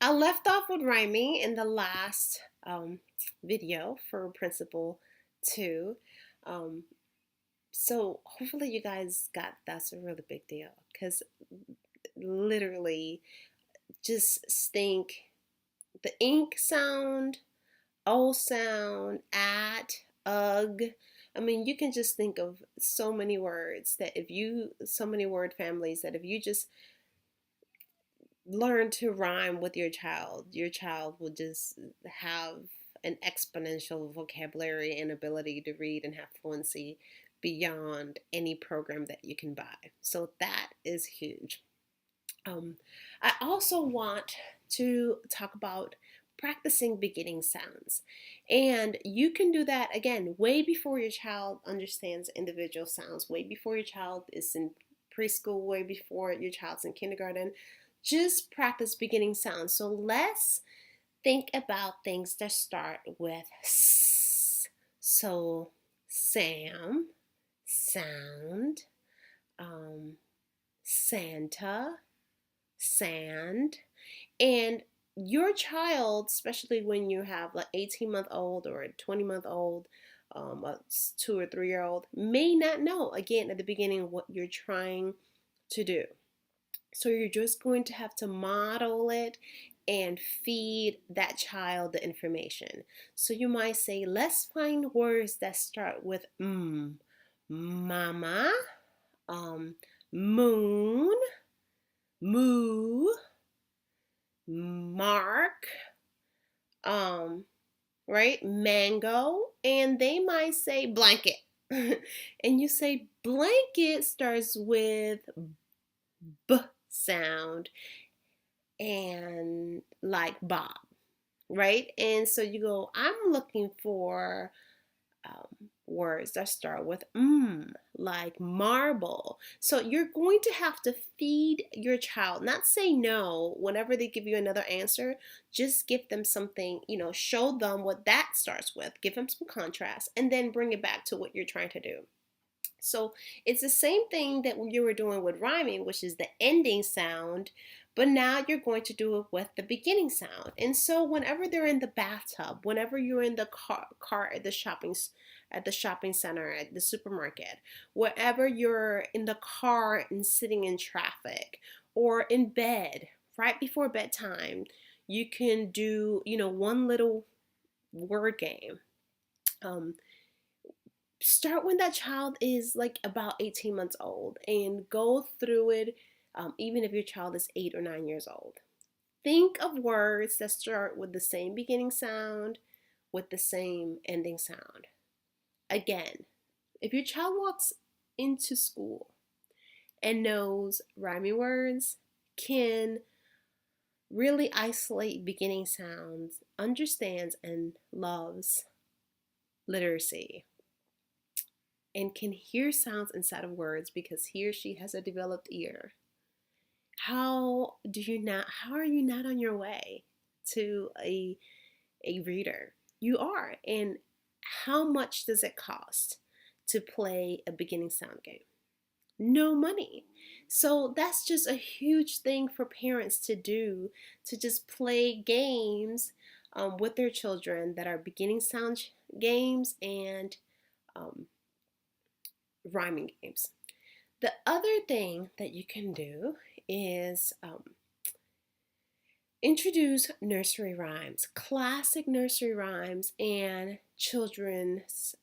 I left off with rhyming in the last video for Principle 2. Um, so hopefully you guys got that's a really big deal because literally just think the ink sound, O sound, at, ugh. I mean, you can just think of so many words that if you, so many word families that if you just learn to rhyme with your child will just have an exponential vocabulary and ability to read and have fluency beyond any program that you can buy. So that is huge. I also want to talk about practicing beginning sounds. And you can do that again way before your child understands individual sounds, way before your child is in preschool, way before your child's in kindergarten. Just practice beginning sounds. So let's think about things that start with S. So Sam, sound, Santa, sand. And your child, especially when you have like 18-month old or a 20-month old, a 2 or 3 year old, may not know again at the beginning what you're trying to do. So you're just going to have to model it and feed that child the information. So you might say, let's find words that start with mama, um, moon, moo, mark, um, right? Mango, and they might say blanket. And you say blanket starts with b sound and like Bob, right? And so you go, I'm looking for words that start with like marble. So you're going to have to feed your child, not say no whenever they give you another answer. Just give them something, show them what that starts with, give them some contrast, and then bring it back to what you're trying to do. So it's the same thing that you were doing with rhyming, which is the ending sound, but now you're going to do it with the beginning sound. And so whenever they're in the bathtub, whenever you're in the car at the shopping center, at the supermarket, wherever you're in the car and sitting in traffic or in bed right before bedtime, you can do, one little word game. Start when that child is like about 18 months old and go through it, even if your child is 8 or 9 years old. Think of words that start with the same beginning sound, with the same ending sound. Again, if your child walks into school and knows rhyming words, can really isolate beginning sounds, understands and loves literacy, and can hear sounds inside of words because he or she has a developed ear, how are you not on your way to a reader? You are. And how much does it cost to play a beginning sound game? No money. So that's just a huge thing for parents to do, to just play games with their children that are beginning sound games and um, rhyming games. The other thing that you can do is introduce nursery rhymes, classic nursery rhymes, and children's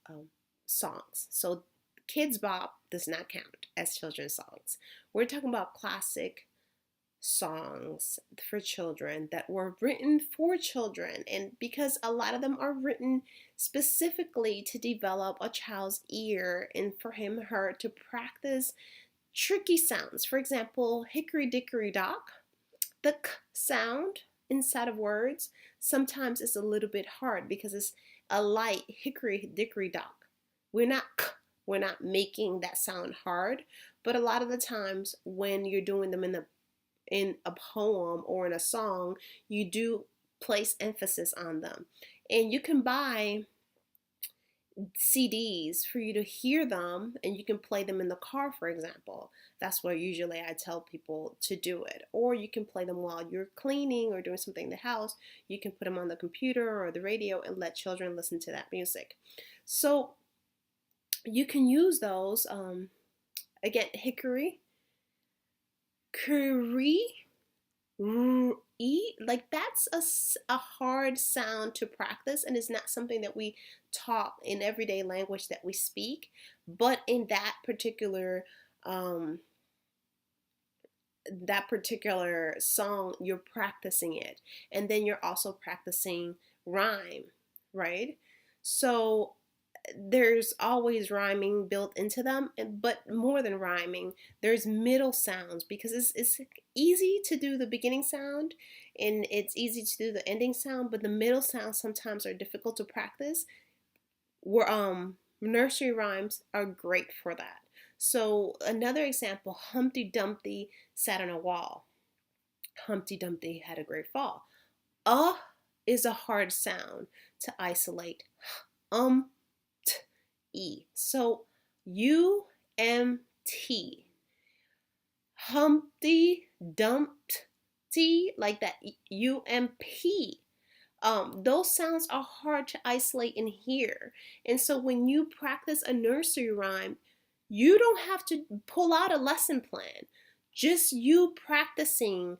songs. So, Kids Bop does not count as children's songs. We're talking about classic songs for children that were written for children, and because a lot of them are written specifically to develop a child's ear and for him or her to practice tricky sounds. For example, hickory dickory dock, the k sound inside of words sometimes is a little bit hard because it's a light hickory dickory dock. We're not k, we're not making that sound hard, but a lot of the times when you're doing them in a poem or in a song, you do place emphasis on them. And you can buy CDs for you to hear them, and you can play them in the car, for example. That's where usually I tell people to do it. Or you can play them while you're cleaning or doing something in the house. You can put them on the computer or the radio and let children listen to that music. So you can use those. Again, Hickory Curry. Like that's a hard sound to practice, and it's not something that we talk in everyday language that we speak, but in um, that particular song, you're practicing it, and then you're also practicing rhyme, right? So there's always rhyming built into them, but more than rhyming, there's middle sounds, because it's easy to do the beginning sound and it's easy to do the ending sound, but the middle sounds sometimes are difficult to practice. Where nursery rhymes are great for that. So another example, Humpty Dumpty sat on a wall. Humpty Dumpty had a great fall. Is a hard sound to isolate. Um E. So UMT. Humpty Dumpty, like that UMP. Those sounds are hard to isolate and hear. And so when you practice a nursery rhyme, you don't have to pull out a lesson plan. Just you practicing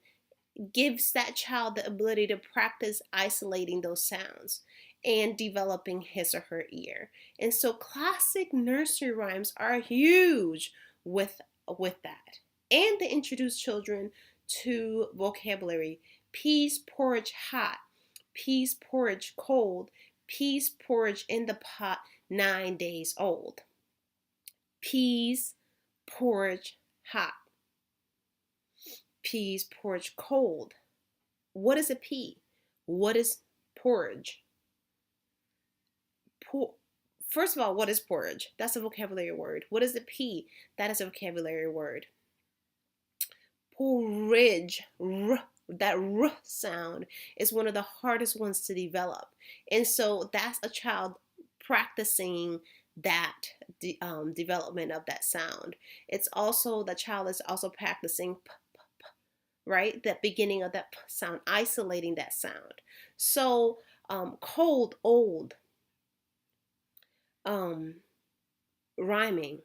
gives that child the ability to practice isolating those sounds and developing his or her ear. And so classic nursery rhymes are huge with that. And they introduce children to vocabulary. Peas porridge hot, peas porridge cold, peas porridge in the pot 9 days old. Peas porridge hot, peas porridge cold. What is a pea? What is porridge? First of all, what is porridge? That's a vocabulary word. What is a pea? That is a vocabulary word. Porridge, that r sound is one of the hardest ones to develop. And so that's a child practicing that development of that sound. It's also, the child is also practicing right? That beginning of that p sound, isolating that sound. So cold, old, um, rhyming.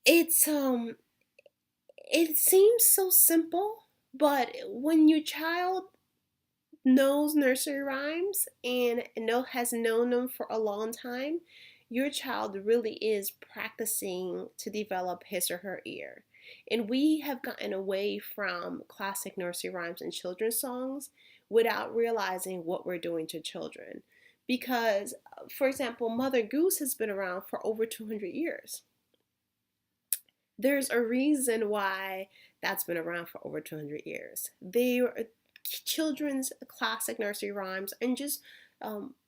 It's it seems so simple, but when your child knows nursery rhymes and has known them for a long time, your child really is practicing to develop his or her ear. And we have gotten away from classic nursery rhymes and children's songs without realizing what we're doing to children. Because, for example, Mother Goose has been around for over 200 years. There's a reason why that's been around for over 200 years. They are children's classic nursery rhymes and just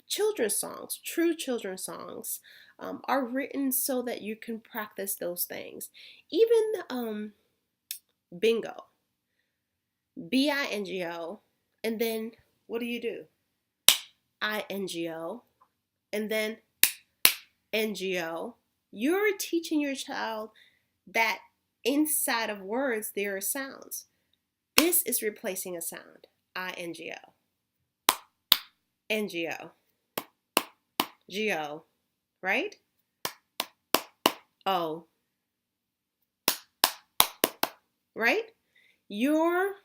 children's songs, true children's songs, are written so that you can practice those things. Even bingo, bingo, and then what do? INGO, and then NGO. You're teaching your child that inside of words there are sounds. This is replacing a sound. INGO, NGO, GO, right? O, right? You're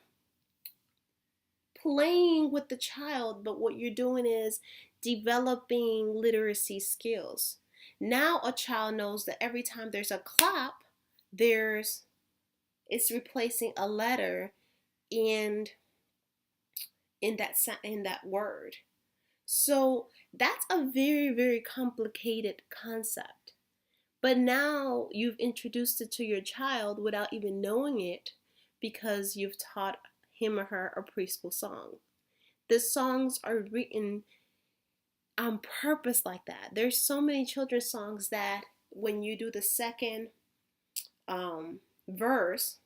playing with the child, but what you're doing is developing literacy skills. Now a child knows that every time there's a clap, it's replacing a letter in that word. So that's a very, very complicated concept. But now you've introduced it to your child without even knowing it, because you've taught him or her a preschool song. The songs are written on purpose like that. There's so many children's songs that when you do the second verse,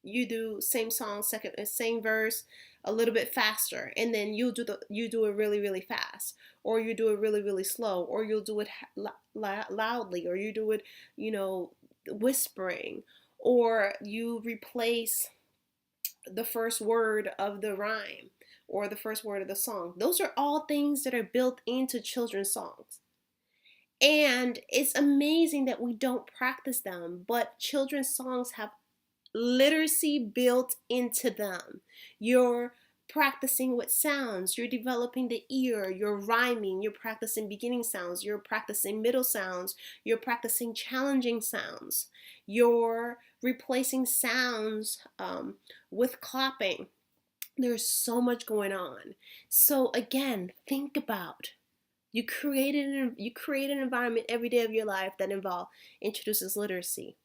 You do same song, same verse, a little bit faster, and then you do it really really fast, or you do it really really slow, or you'll do it loudly, or you do it, you know, whispering, or you replace the first word of the rhyme or the first word of the song. Those are all things that are built into children's songs. And it's amazing that we don't practice them, but children's songs have literacy built into them. You're practicing with sounds, you're developing the ear, you're rhyming, you're practicing beginning sounds, you're practicing middle sounds, you're practicing challenging sounds, you're replacing sounds with clapping. There's so much going on. So again, think about, you create an environment every day of your life that introduces literacy.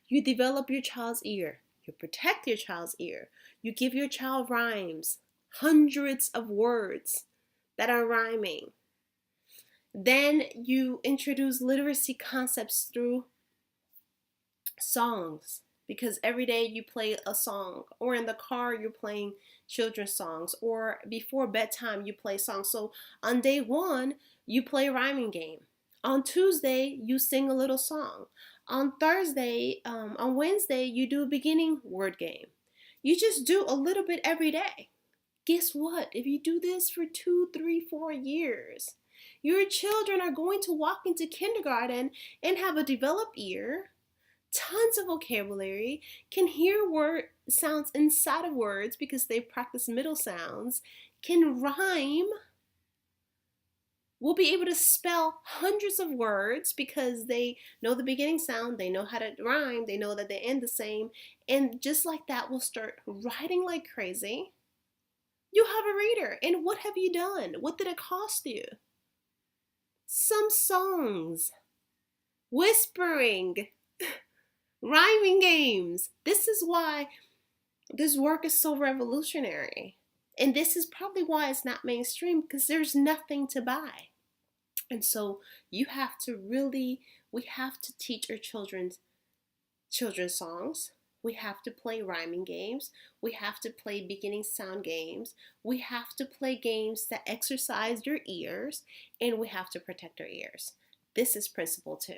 You develop your child's ear. You protect your child's ear. You give your child rhymes, hundreds of words that are rhyming. Then you introduce literacy concepts through songs, because every day you play a song, or in the car you're playing children's songs, or before bedtime you play songs. So on day one, you play a rhyming game. On Tuesday, you sing a little song. On Wednesday, you do a beginning word game. You just do a little bit every day. Guess what? If you do this for 2, 3, 4 years, your children are going to walk into kindergarten and have a developed ear, tons of vocabulary, can hear word sounds inside of words because they practice middle sounds, can rhyme, will be able to spell hundreds of words because they know the beginning sound, they know how to rhyme, they know that they end the same, and just like that will start writing like crazy. You have a reader, and what have you done? What did it cost you? Some songs, whispering, rhyming games. This is why this work is so revolutionary. And this is probably why it's not mainstream, because there's nothing to buy. And so we have to teach our children's songs. We have to play rhyming games. We have to play beginning sound games. We have to play games that exercise your ears, and we have to protect our ears. This is principle 2.